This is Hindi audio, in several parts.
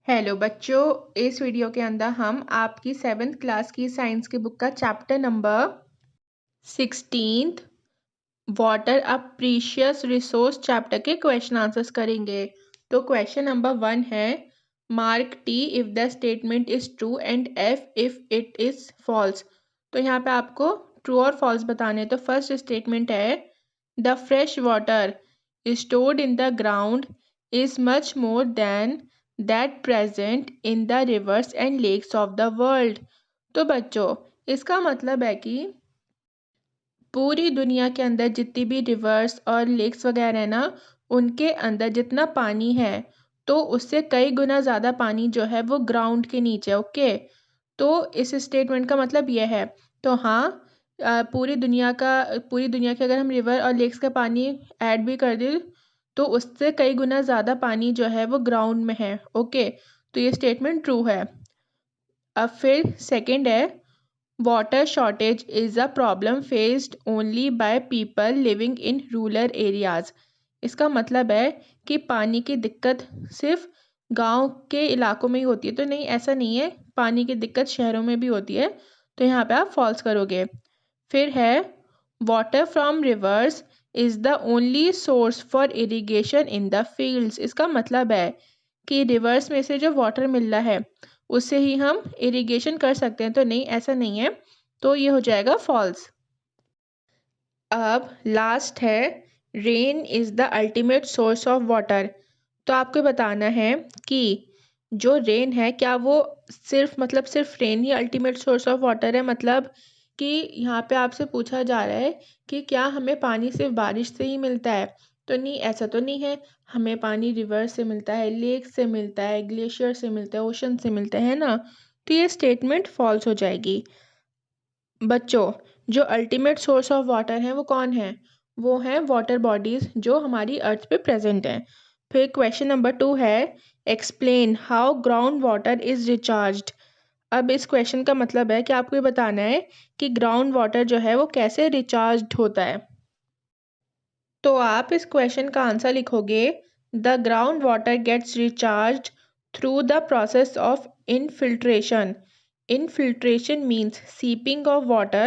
हेलो बच्चों, इस वीडियो के अंदर हम आपकी 7th क्लास की साइंस की बुक का chapter number 16 water a precious resource chapter के क्वेश्चन आंसर्स करेंगे। तो क्वेश्चन नंबर 1 है, mark T if the statement is true and F if it is false. तो यहाँ पे आपको ट्रू और फॉल्स बताने। तो फर्स्ट स्टेटमेंट है, the fresh water stored in the ground is much more than that present in the rivers and lakes of the world। तो बच्चों, इसका मतलब है कि पूरी दुनिया के अंदर जितनी भी रिवर्स और लेक्स वगैरह है ना, उनके अंदर जितना पानी है तो उससे कई गुना ज़्यादा पानी जो है वो ग्राउंड के नीचे। ओके, तो इस स्टेटमेंट का मतलब यह है। तो हाँ, पूरी दुनिया के अगर हम रिवर और लेक्स का पानी ऐड भी कर दें तो उससे कई गुना ज़्यादा पानी जो है वो ग्राउंड में है। ओके, तो ये स्टेटमेंट ट्रू है। अब फिर सेकंड है, water shortage is a problem faced only by people living in rural areas. इसका मतलब है कि पानी की दिक्कत सिर्फ गांव के इलाकों में ही होती है। तो नहीं, ऐसा नहीं है, पानी की दिक्कत शहरों में भी होती है। तो यहाँ पे आप फॉल्स करोगे। फिर है, water from reverse is the only source for irrigation in the fields. इसका मतलब है कि रिवर्स में से जो वाटर मिल रहा है उससे ही हम इरिगेशन कर सकते हैं। तो नहीं, ऐसा नहीं है, तो ये हो जाएगा फॉल्स। अब लास्ट है, rain is the ultimate source of water. तो आपको बताना है कि जो रेन है, क्या वो सिर्फ rain he ultimate source of water है। मतलब कि यहाँ पे आपसे पूछा जा रहा है कि क्या हमें पानी सिर्फ बारिश से ही मिलता है। तो नहीं, ऐसा तो नहीं है। हमें पानी रिवर से मिलता है, लेक से मिलता है, ग्लेशियर से मिलता है, ओशन से मिलता है ना। तो ये स्टेटमेंट फॉल्स हो जाएगी। बच्चों, जो अल्टीमेट सोर्स ऑफ वाटर है वो कौन है? वो हैं वाटर बॉडीज जो हमारी अर्थ पे प्रेजेंट हैं। फिर क्वेश्चन नंबर 2 है, explain how ground water is recharged. अब इस क्वेश्चन का मतलब है कि आपको ये बताना है कि ग्राउंड वाटर जो है वो कैसे रिचार्ज्ड होता है। तो आप इस क्वेश्चन का आंसर लिखोगे, the ground water gets recharged through the process of infiltration. Infiltration means seeping of water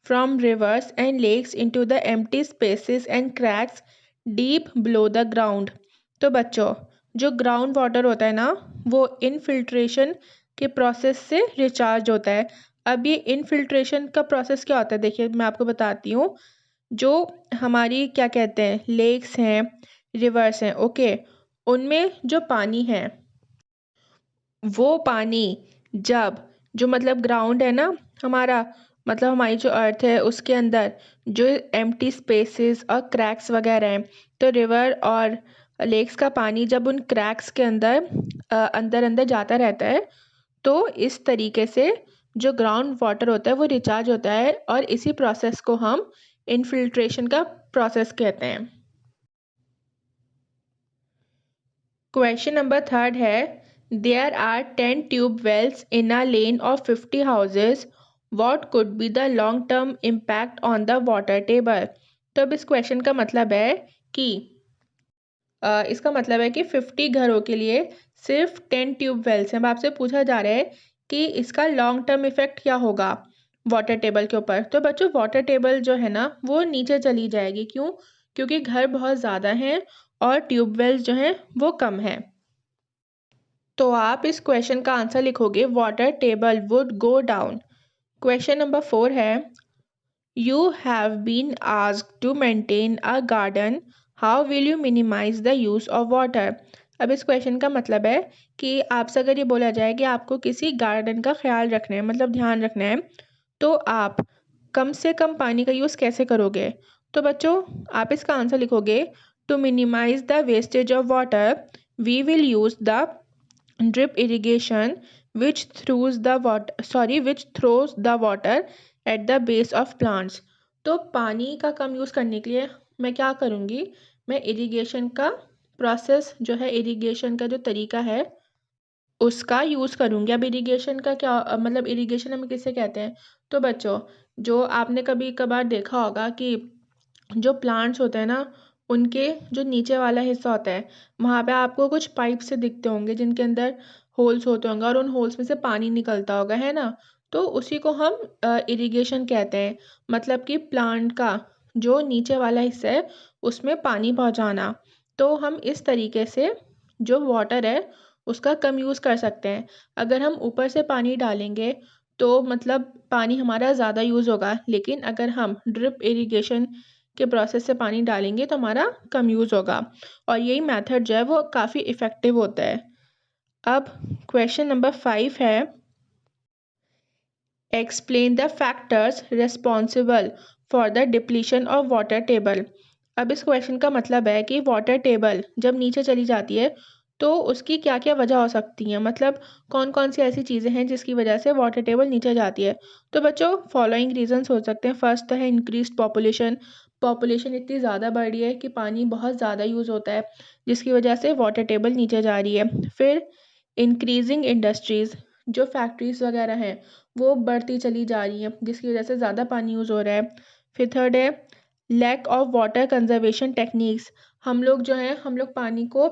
from rivers and lakes into the empty spaces and cracks deep below the ground। तो बच्चों, जो ग्राउंड वाटर होता है ना, वो इनफिल्ट्रेशन के प्रोसेस से रिचार्ज होता है। अब ये इनफिल्ट्रेशन का प्रोसेस क्या होता है, देखिए मैं आपको बताती हूँ। जो हमारी क्या कहते हैं, लेक्स हैं, रिवर्स हैं, ओके, उनमें जो पानी है वो पानी जब जो मतलब ग्राउंड है ना हमारा, मतलब हमारी जो अर्थ है उसके अंदर जो एम्प्टी स्पेसेस और क्रैक्स वगैरह हैं, तो रिवर और लेक्स का पानी जब उन क्रैक्स के अंदर अंदर अंदर जाता रहता है तो इस तरीके से जो ग्राउंड वाटर होता है वो रिचार्ज होता है, और इसी प्रोसेस को हम इनफिल्ट्रेशन का प्रोसेस कहते हैं। क्वेश्चन नंबर 3 है, there are 10 tube wells in a lane of 50 houses, what could be the long term impact on the water table. तो अब इस क्वेश्चन का मतलब है कि इसका मतलब है कि 50 घरों के लिए सिर्फ 10 ट्यूब वेल्स हैं। अब आपसे पूछा जा रहा है कि इसका लॉन्ग टर्म इफेक्ट क्या होगा वाटर टेबल के ऊपर। तो बच्चों, वाटर टेबल जो है ना वो नीचे चली जाएगी। क्यों? क्योंकि घर बहुत ज़्यादा हैं और ट्यूबवेल्स जो हैं वो कम हैं। तो आप इस क्वेश्चन का आंसर लिखोगे, water table would go down. Question number 4 है, you have been asked to maintain a garden, how will you minimise the use of water. अब इस क्वेश्चन का मतलब है कि आपसे अगर ये बोला जाए कि आपको किसी गार्डन का ख्याल रखना है, मतलब ध्यान रखना है, तो आप कम से कम पानी का यूज़ कैसे करोगे। तो बच्चों, आप इसका आंसर लिखोगे, to minimise the wastage of water we will use the drip irrigation which throws the water at the base of plants। तो पानी का कम यूज़ करने के लिए मैं क्या करूँगी, मैं इरिगेशन का प्रोसेस जो है, इरिगेशन का जो तरीका है उसका यूज़ करूँगी। अब इरिगेशन का क्या मतलब, इरिगेशन हम किसे कहते हैं। तो बच्चों, जो आपने कभी कभार देखा होगा कि जो प्लांट्स होते हैं ना उनके जो नीचे वाला हिस्सा होता है वहाँ पे आपको कुछ पाइप से दिखते होंगे जिनके अंदर होल्स होते होंगे और उन होल्स में से पानी निकलता होगा, है ना? तो उसी को हम इरिगेशन कहते हैं। मतलब कि प्लांट का जो नीचे वाला हिस्सा है उसमें पानी पहुँचाना। तो हम इस तरीके से जो वाटर है उसका कम यूज़ कर सकते हैं। अगर हम ऊपर से पानी डालेंगे तो मतलब पानी हमारा ज़्यादा यूज़ होगा, लेकिन अगर हम ड्रिप इरिगेशन के प्रोसेस से पानी डालेंगे तो हमारा कम यूज़ होगा और यही मेथड जो है वो काफ़ी इफ़ेक्टिव होता है। अब क्वेश्चन नंबर 5 है, explain the factors responsible for the depletion of water table. अब इस क्वेश्चन का मतलब है कि वाटर टेबल जब नीचे चली जाती है तो उसकी क्या क्या वजह हो सकती हैं, मतलब कौन कौन सी ऐसी चीज़ें हैं जिसकी वजह से वाटर टेबल नीचे जाती है। तो बच्चों फॉलोइंग रीजंस हो सकते हैं। फर्स्ट तो है इंक्रीज्ड पॉपुलेशन। पॉपुलेशन इतनी ज़्यादा बढ़ रही है कि पानी बहुत ज़्यादा यूज़ होता है जिसकी वजह से वाटर टेबल नीचे जा रही है। फिर इंक्रीजिंग इंडस्ट्रीज़, जो फैक्ट्रीज़ वगैरह हैं वो बढ़ती चली जा रही हैं जिसकी वजह से ज़्यादा पानी यूज़ हो रहा है। फिर थर्ड है lack of water conservation techniques. हम लोग पानी को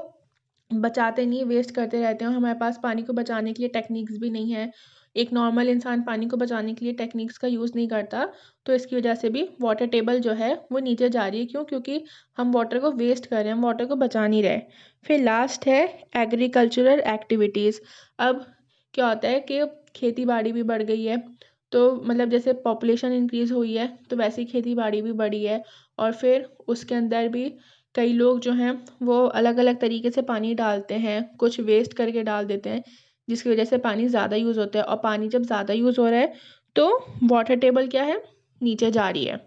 बचाते नहीं, वेस्ट करते रहते हैं और हमारे पास पानी को बचाने के लिए टेक्निक्स भी नहीं है। एक नॉर्मल इंसान पानी को बचाने के लिए टेक्निक्स का यूज़ नहीं करता, तो इसकी वजह से भी वाटर टेबल जो है वो नीचे जा रही है। क्यों? क्योंकि हम वाटर को वेस्ट कर रहे हैं, हम वाटर को बचा नहीं रहे। फिर लास्ट है एग्रीकल्चरल एक्टिविटीज़। अब क्या होता है कि खेती बाड़ी भी बढ़ गई है, तो मतलब जैसे पॉपुलेशन इंक्रीज़ हुई है तो वैसे ही खेती बाड़ी भी बढ़ी है और फिर उसके अंदर भी कई लोग जो हैं वो अलग अलग तरीके से पानी डालते हैं, कुछ वेस्ट करके डाल देते हैं जिसकी वजह से पानी ज़्यादा यूज़ होता है और पानी जब ज़्यादा यूज़ हो रहा है तो वाटर टेबल क्या है, नीचे जा रही है।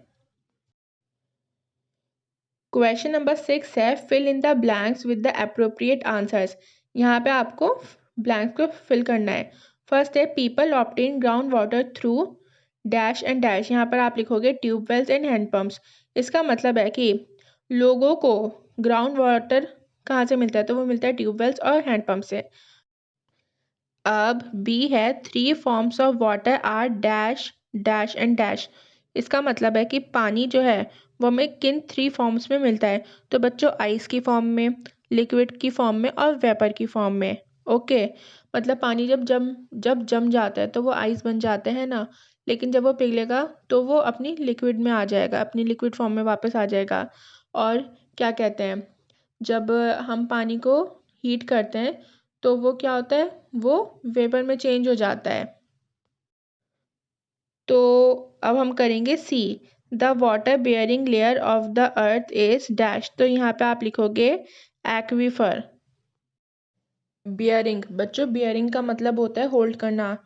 क्वेश्चन नंबर 6 है fill in the blanks with the appropriate answers. यहाँ पे आपको ब्लैंक्स को फिल करना है। फर्स्ट है people obtain ground water through dash and dash. यहाँ पर आप लिखोगे ट्यूबवेल्स एंड हैंडपम्प्स। इसका मतलब है कि लोगों को ग्राउंड वाटर कहाँ से मिलता है, तो वो मिलता है ट्यूबवेल्स और हैंडपम्प से। अब बी है three forms of water are dash dash and dash. इसका मतलब है कि पानी जो है वो हमें किन थ्री फॉर्म्स में मिलता है। तो बच्चों आइस की फॉर्म में, लिक्विड की फॉर्म में और वेपर की फॉर्म में। ओके, मतलब पानी जब जम जाता है तो वो आइस बन जाता है ना, लेकिन जब वो पिघलेगा तो वो अपनी लिक्विड में आ जाएगा, अपनी लिक्विड फॉर्म में वापस आ जाएगा। और क्या कहते हैं, जब हम पानी को हीट करते हैं तो वो क्या होता है, वो वेपर में चेंज हो जाता है। तो अब हम करेंगे C. The water bearing layer of the earth is dash. तो यहाँ पे आप लिखोगे एक्वीफर। बियरिंग, बच्चों बियरिंग का मतलब होता है होल्ड करना।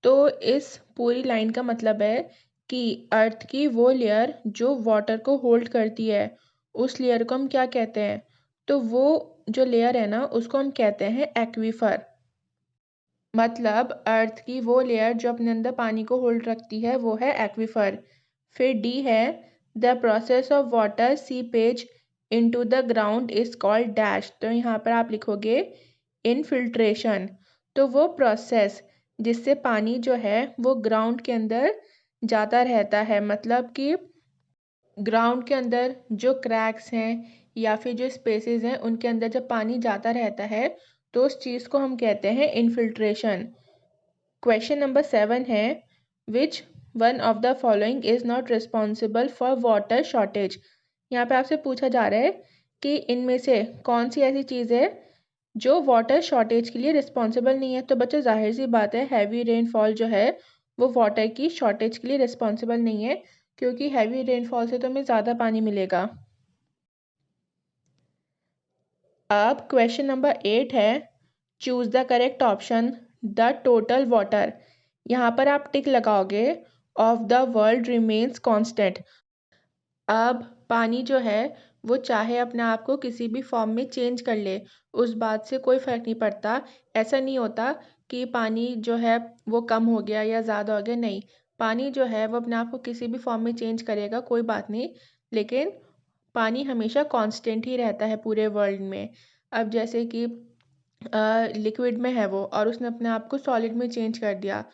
तो इस पूरी लाइन का मतलब है कि अर्थ की वो लेयर जो वाटर को होल्ड करती है उस लेयर को हम क्या कहते हैं, तो वो जो लेयर है ना उसको हम कहते हैं एक्वीफर। मतलब अर्थ की वो लेयर जो अपने अंदर पानी को होल्ड रखती है वो है एक्वीफर। फिर डी है the process of water seepage into the ground is called dash. तो यहाँ पर आप लिखोगे इनफिल्ट्रेशन। तो वो प्रोसेस जिससे पानी जो है वो ग्राउंड के अंदर जाता रहता है, मतलब कि ग्राउंड के अंदर जो क्रैक्स हैं या फिर जो स्पेसेस हैं उनके अंदर जब पानी जाता रहता है तो उस चीज़ को हम कहते हैं इनफिल्ट्रेशन। क्वेश्चन नंबर 7 है which one of the following is not responsible for water shortage. यहाँ पे आपसे पूछा जा रहा है कि इनमें से कौन सी ऐसी चीज़ है जो वाटर शॉर्टेज के लिए रिस्पॉन्सिबल नहीं है। तो बच्चों जाहिर सी बात है हैवी रेनफॉल जो है वो वाटर की शॉर्टेज के लिए रिस्पॉन्सिबल नहीं है, क्योंकि हैवी रेनफॉल से तो हमें ज़्यादा पानी मिलेगा। अब क्वेश्चन नंबर 8 है choose the correct option the total water. यहाँ पर आप टिक लगाओगे of the world remains constant. अब पानी जो है वो चाहे अपने आप को किसी भी फॉर्म में चेंज कर ले, उस बात से कोई फ़र्क नहीं पड़ता। ऐसा नहीं होता कि पानी जो है वो कम हो गया या ज़्यादा हो गया, नहीं। पानी जो है वो अपने आप को किसी भी फॉर्म में चेंज करेगा, कोई बात नहीं, लेकिन पानी हमेशा कांस्टेंट ही रहता है पूरे वर्ल्ड में। अब जैसे कि लिक्विड में है वो और उसने अपने आप को सॉलिड में चेंज कर दिया,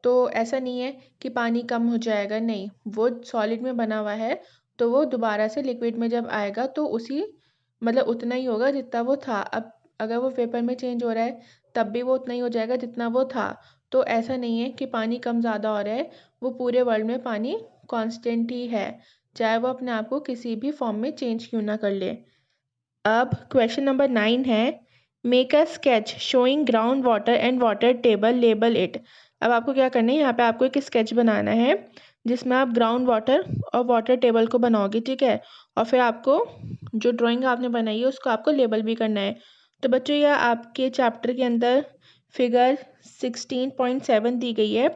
तो ऐसा नहीं है कि पानी कम हो जाएगा, नहीं। वो सॉलिड में बना हुआ है तो वो दोबारा से लिक्विड में जब आएगा तो उसी मतलब उतना ही होगा जितना वो था। अब अगर वो वेपर में चेंज हो रहा है तब भी वो उतना ही हो जाएगा जितना वो था। तो ऐसा नहीं है कि पानी कम ज़्यादा हो रहा है, वो पूरे वर्ल्ड में पानी कांस्टेंट ही है, चाहे वो अपने आप को किसी भी फॉर्म में चेंज क्यों ना कर ले। अब क्वेश्चन नंबर 9 है, make a sketch showing ground water and water table, label it. अब आपको क्या करना है, यहाँ पे आपको एक स्केच बनाना है जिसमें आप ग्राउंड वाटर और वाटर टेबल को बनाओगे, ठीक है। और फिर आपको जो ड्राइंग आपने बनाई है उसको आपको लेबल भी करना है। तो बच्चों यह आपके चैप्टर के अंदर फिगर 16.7 दी गई है,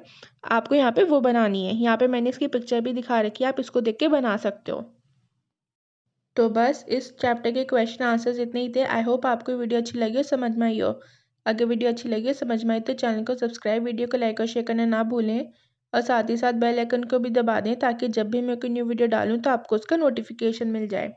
आपको यहाँ पे वो बनानी है। यहाँ पे मैंने इसकी पिक्चर भी दिखा रखी है, आप इसको देख के बना सकते हो। तो बस इस चैप्टर के क्वेश्चन आंसर्स इतने ही थे। आई होप आपको वीडियो अच्छी लगी हो, समझ में आई हो। अगर वीडियो अच्छी लगी हो, समझ में आई तो चैनल को सब्सक्राइब, वीडियो को लाइक और शेयर करना ना भूलें, और साथ ही साथ बेल आइकन को भी दबा दें ताकि जब भी मैं कोई न्यू वीडियो डालूँ तो आपको उसका नोटिफिकेशन मिल जाए।